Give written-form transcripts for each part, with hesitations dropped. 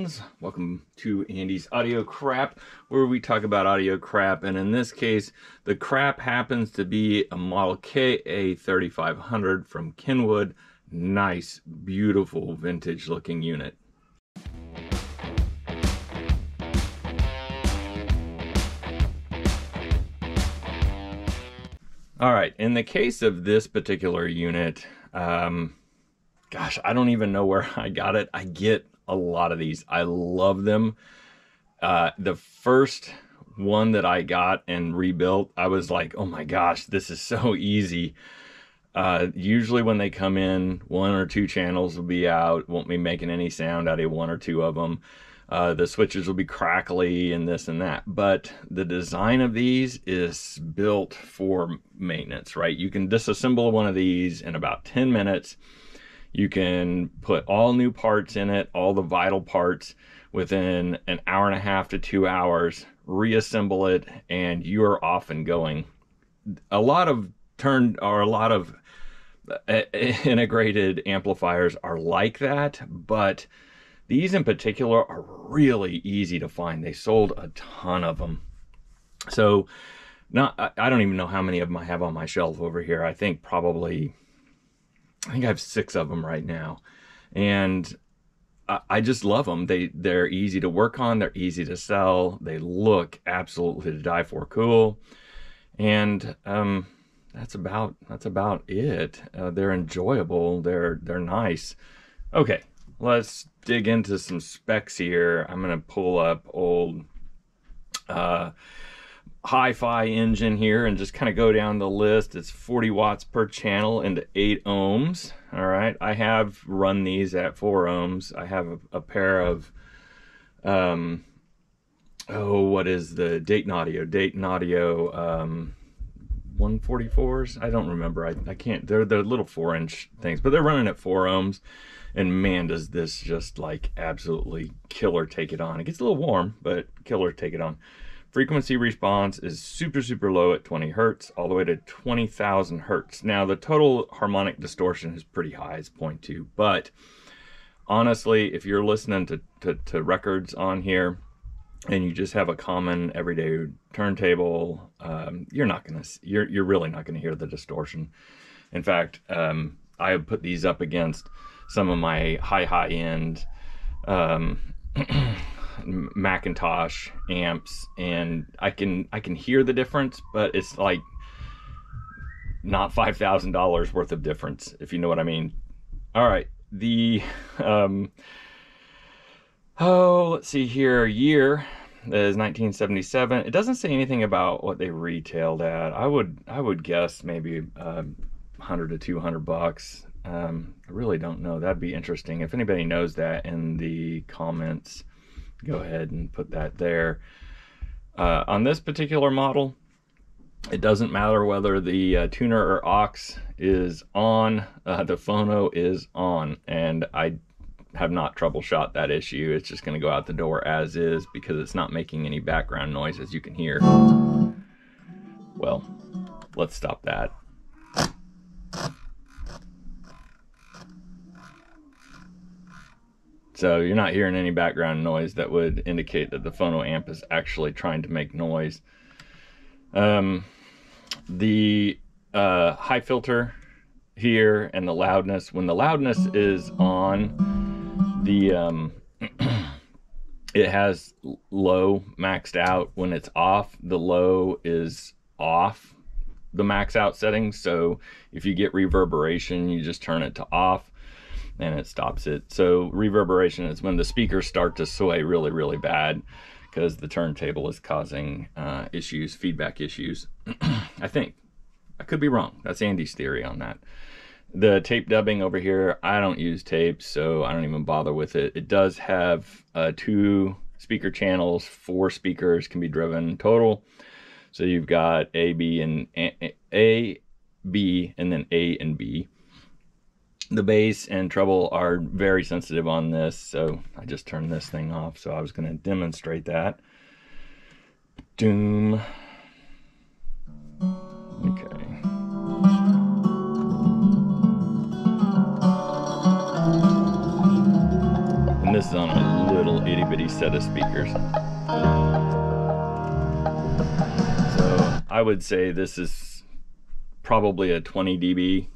friends, welcome to Andy's Audio Crap, where we talk about audio crap, and in this case the crap happens to be a model KA-3500 from Kenwood. Nice, beautiful, vintage looking unit. Alright, in the case of this particular unit, gosh, I don't even know where I got it. I get a lot of these. I love them. The first one that I got and rebuilt, I was like, oh my gosh, this is so easy. Usually when they come in, one or two channels will be out, won't be making any sound out of one or two of them. The switches will be crackly and this and that. But the design of these is built for maintenance, right? You can disassemble one of these in about 10 minutes. You can put all new parts in it, all the vital parts, within an hour and a half to 2 hours, reassemble it, and you're off and going. A lot of integrated amplifiers are like that, but these in particular are really easy to find. They sold a ton of them. So I don't even know how many of them I have on my shelf over here. I think I have 6 of them right now, and I just love them. They're easy to work on. They're easy to sell. They look absolutely to die for cool, and that's about it. They're enjoyable. They're nice. Okay, let's dig into some specs here. I'm gonna pull up old hi-fi engine here and just kind of go down the list. It's 40 watts per channel into 8 ohms. All right, I have run these at 4 ohms. I have a pair of what is the Dayton Audio 144s. I don't remember. I can't. They're little 4-inch things, but they're running at 4 ohms, and man, does this just like absolutely killer take it on. It gets a little warm, but killer take it on. Frequency response is super low at 20 hertz all the way to 20,000 hertz. Now the total harmonic distortion is pretty high, it's 0.2, but honestly, if you're listening to records on here and you just have a common everyday turntable, you're really not gonna hear the distortion. In fact, I have put these up against some of my high-end Macintosh amps, and I can hear the difference, but it's like not $5,000 worth of difference, if you know what I mean. All right, the let's see here, year is 1977. It doesn't say anything about what they retailed at. I would guess maybe $100 to $200. I really don't know. That'd be interesting. If anybody knows that in the comments, go ahead and put that there. On this particular model, it doesn't matter whether the tuner or aux is on, the phono is on, and I have not troubleshot that issue. It's just going to go out the door as is because it's not making any background noise, as you can hear. Well, let's stop that. So you're not hearing any background noise that would indicate that the phono amp is actually trying to make noise. The high filter here and the loudness, when the loudness is on, the it has low maxed out. When it's off, the low is off the max out settings. So if you get reverberation, you just turn it to off and it stops it. So reverberation is when the speakers start to sway really bad because the turntable is causing issues, feedback issues. I think. I could be wrong. That's Andy's theory on that. The tape dubbing over here, I don't use tapes, so I don't even bother with it. It does have 2 speaker channels, 4 speakers can be driven total. So you've got A, B, and then A and B. The bass and treble are very sensitive on this, so I just turned this thing off. So I was going to demonstrate that. Doom. Okay. And this is on a little itty bitty set of speakers. So I would say this is probably a 20 dB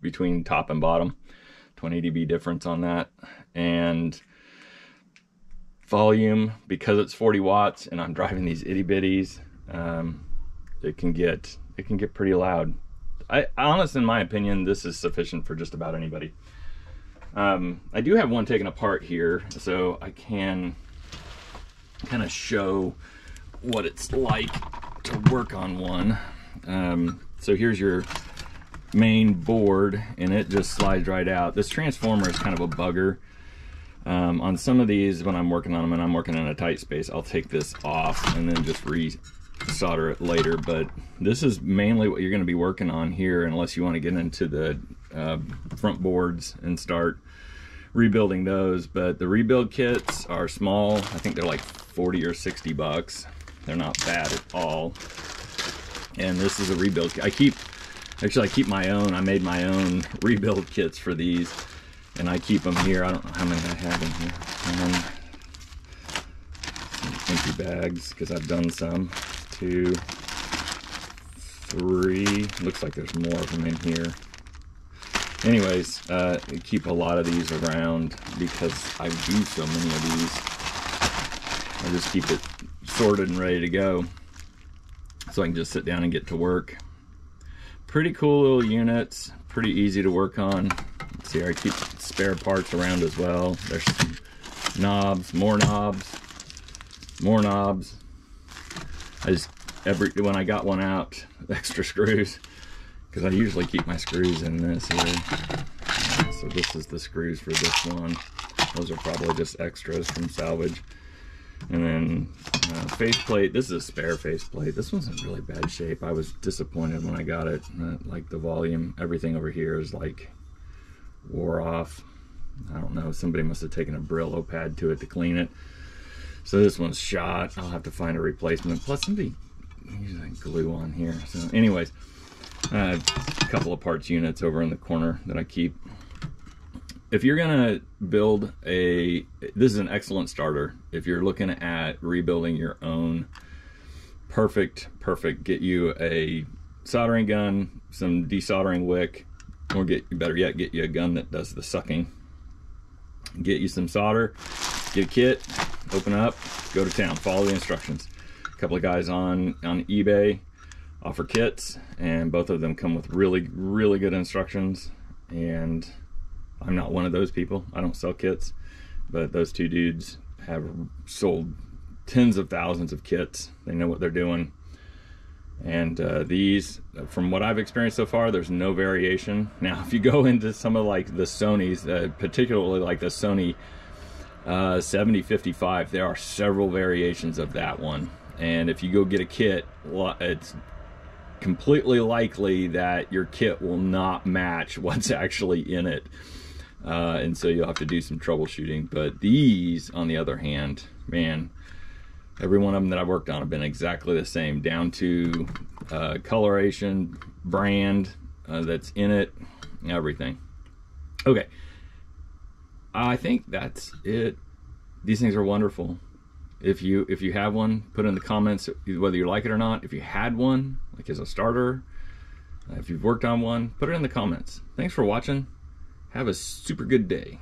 between top and bottom, 20 dB difference on that. And volume, because it's 40 watts and I'm driving these itty bitties, it can get pretty loud. Honestly, in my opinion, this is sufficient for just about anybody. I do have one taken apart here, so I can kind of show what it's like to work on one. So here's your main board, and it just slides right out. This transformer is kind of a bugger. On some of these, when I'm working on them and I'm working in a tight space, I'll take this off and then just solder it later. But this is mainly what you're going to be working on here, unless you want to get into the front boards and start rebuilding those. But the rebuild kits are small. I think they're like 40 or 60 bucks. They're not bad at all. And this is a rebuild kit. I keep my own. I made my own rebuild kits for these, and I keep them here. I don't know how many I have in here. Some empty bags, because I've done some. 2, 3. Looks like there's more of them in here. Anyways, I keep a lot of these around because I do so many of these. I just keep it sorted and ready to go, so I can just sit down and get to work. Pretty cool little units, pretty easy to work on. Let's see, I keep spare parts around as well. There's some knobs, more knobs, more knobs. When I got one out, extra screws, because I usually keep my screws in this here. So this is the screws for this one. Those are probably just extras from salvage. And then faceplate. This is a spare faceplate. This one's in really bad shape. I was disappointed when I got it. Like the volume, everything over here is like wore off. I don't know. Somebody must have taken a Brillo pad to it to clean it. So this one's shot. I'll have to find a replacement. Plus somebody used glue on here. So anyways, a couple of parts units over in the corner that I keep. If you're gonna build this is an excellent starter. If you're looking at rebuilding your own, perfect. Get you a soldering gun, some desoldering wick, or better yet, get you a gun that does the sucking. Get you some solder, get a kit, open up, go to town, follow the instructions. A couple of guys on eBay offer kits, and both of them come with really good instructions. And I'm not one of those people. I don't sell kits, but those two dudes have sold tens of thousands of kits. They know what they're doing. And these, from what I've experienced so far, there's no variation. Now, if you go into some of like the Sonys, particularly like the Sony 7055, there are several variations of that one. And if you go get a kit, it's completely likely that your kit will not match what's actually in it. And so you'll have to do some troubleshooting. But these, on the other hand, man, every one of them that I've worked on have been exactly the same, down to coloration, brand that's in it, everything. Okay, I think that's it. These things are wonderful. If you have one, put in the comments whether you like it or not. If you had one, like as a starter, if you've worked on one, put it in the comments. Thanks for watching. Have a super good day.